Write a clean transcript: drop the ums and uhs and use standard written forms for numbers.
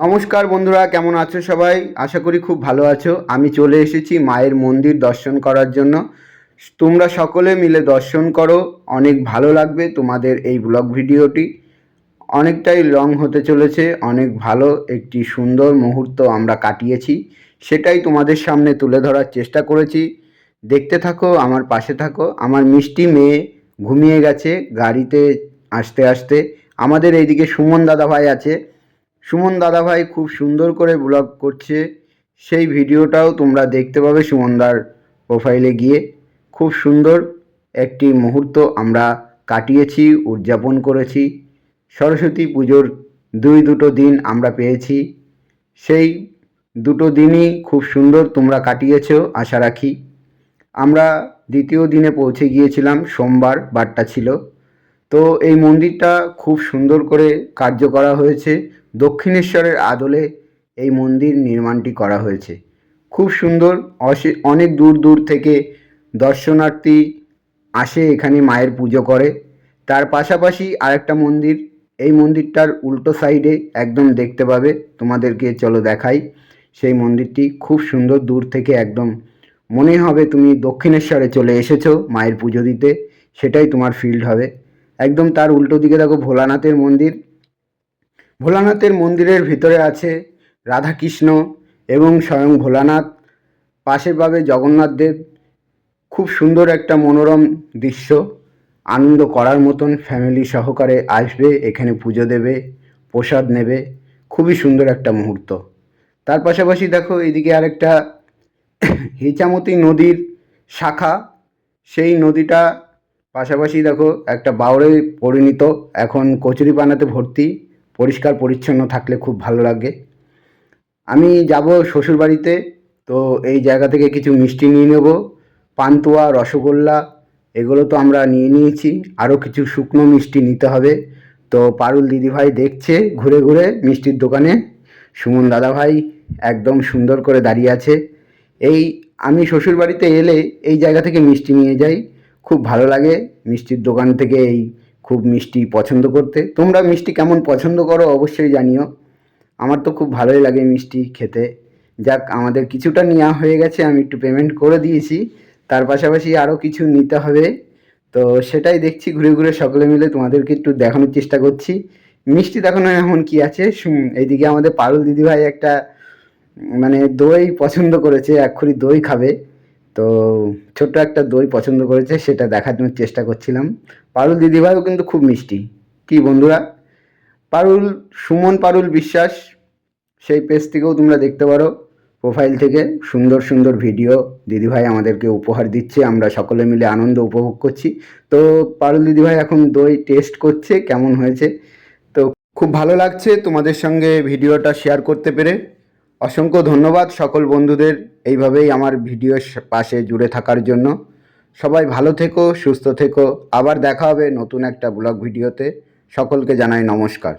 নমস্কার বন্ধুরা, কেমন আছো সবাই? আশা করি খুব ভালো আছো। আমি চলে এসেছি মায়ের মন্দির দর্শন করার জন্য। তোমরা সকলে মিলে দর্শন করো, অনেক ভালো লাগবে তোমাদের এই ব্লগ ভিডিওটি। অনেকটাই লং হতে চলেছে, অনেক ভালো একটি সুন্দর মুহূর্ত আমরা কাটিয়েছি, সেটাই তোমাদের সামনে তুলে ধরার চেষ্টা করেছি। দেখতে থাকো, আমার পাশে থাকো। আমার মিষ্টি মেয়ে ঘুমিয়ে গেছে গাড়িতে আসতে আসতে। আমাদের এইদিকে সুমন দাদাভাই আছে। সুমন দাদাভাই খুব সুন্দর করে ব্লগ করছে, সেই ভিডিওটাও তোমরা দেখতে পাবে সুমনদার প্রোফাইলে গিয়ে। খুব সুন্দর একটি মুহূর্ত আমরা কাটিয়েছি, উদযাপন করেছি। সরস্বতী পুজোর দুটো দিন আমরা পেয়েছি, সেই দুটো দিনই খুব সুন্দর তোমরা কাটিয়েছো আশা রাখি। আমরা দ্বিতীয় দিনে পৌঁছে গিয়েছিলাম, সোমবার বারটা ছিল। তো এই মন্দিরটা খুব সুন্দর করে কার্য করা হয়েছে। দক্ষিণেশ্বরের আদলে এই মন্দির নির্মাণটি করা হয়েছে। খুব সুন্দর। অনেক দূর দূর থেকে দর্শনার্থী আসে এখানে মায়ের পুজো করে। তার পাশাপাশি আরেকটা মন্দির, এই মন্দিরটার উল্টো সাইডে একদম দেখতে পাবে। তোমাদেরকে চলো দেখাই। সেই মন্দিরটি খুব সুন্দর, দূর থেকে একদম মনে হবে তুমি দক্ষিণেশ্বরে চলে এসেছো মায়ের পুজো দিতে, সেটাই তোমার ফিল্ড হবে। একদম তার উল্টো দিকে দেখো ভোলানাথের মন্দির। ভোলানাথের মন্দিরের ভিতরে আছে রাধাকৃষ্ণ এবং স্বয়ং ভোলানাথ। পাশে পাবে জগন্নাথ দেব। খুব সুন্দর একটা মনোরম দৃশ্য, আনন্দ করার মতন। ফ্যামিলি সহকারে আসবে, এখানে পুজো দেবে, প্রসাদ নেবে। খুবই সুন্দর একটা মুহূর্ত। তার পাশাপাশি দেখো এদিকে আরেকটা হিচামতি নদীর শাখা, সেই নদীটা পাশাপাশি দেখো একটা বাওড়ে পরিণত, এখন কচুরিপানাতে ভর্তি। পরিষ্কার পরিচ্ছন্ন থাকলে খুব ভালো লাগে। আমি যাব শ্বশুরবাড়িতে, তো এই জায়গা থেকে কিছু মিষ্টি নিয়ে নেব। পান্তুয়া, রসগোল্লা এগুলো তো আমরা নিয়ে নিয়েছি, আরও কিছু শুকনো মিষ্টি নিতে হবে। তো পারুল দিদিভাই দেখছে ঘুরে ঘুরে মিষ্টির দোকানে। সুমন দাদাভাই একদম সুন্দর করে দাঁড়িয়ে আছে। এই আমি শ্বশুরবাড়িতে এলে এই জায়গা থেকে মিষ্টি নিয়ে যাই, খুব ভালো লাগে মিষ্টির দোকান থেকে এই খুব মিষ্টি পছন্দ করতে। তোমরা মিষ্টি কেমন পছন্দ করো অবশ্যই জানিও। আমার তো খুব ভালোই লাগে মিষ্টি খেতে। যাক, আমাদের কিছুটা নেওয়া হয়ে গেছে, আমি একটু পেমেন্ট করে দিয়েছি। তার পাশাপাশি আরও কিছু নিতে হবে, তো সেটাই দেখছি ঘুরে ঘুরে সকলে মিলে তোমাদেরকে একটু দেখানোর চেষ্টা করছি। মিষ্টি দেখানো এমন কি আছে, এইদিকে আমাদের পারুল দিদিভাই একটা মানে দই পছন্দ করেছে, এক্ষুনি দই খাবে। তো ছোট্ট একটা দই পছন্দ করেছে, সেটা দেখানোর চেষ্টা করছিলাম। পারুল দিদিভাইও কিন্তু খুব মিষ্টি। কি বন্ধুরা, পারুল, সুমন পারুল বিশ্বাস, সেই পেজ থেকেও তোমরা দেখতে পারো। প্রোফাইল থেকে সুন্দর সুন্দর ভিডিও দিদিভাই আমাদেরকে উপহার দিচ্ছে, আমরা সকলে মিলে আনন্দ উপভোগ করছি। তো পারুল দিদিভাই এখন দই টেস্ট করছে কেমন হয়েছে। তো খুব ভালো লাগছে তোমাদের সঙ্গে ভিডিওটা শেয়ার করতে পেরে। অসংখ্য ধন্যবাদ সকল বন্ধুদের এইভাবেই আমার ভিডিওর পাশে জুড়ে থাকার জন্য। সবাই ভালো থেকো, সুস্থ থেকো। আবার দেখা হবে নতুন একটা ব্লগ ভিডিওতে। সকলকে জানাই নমস্কার।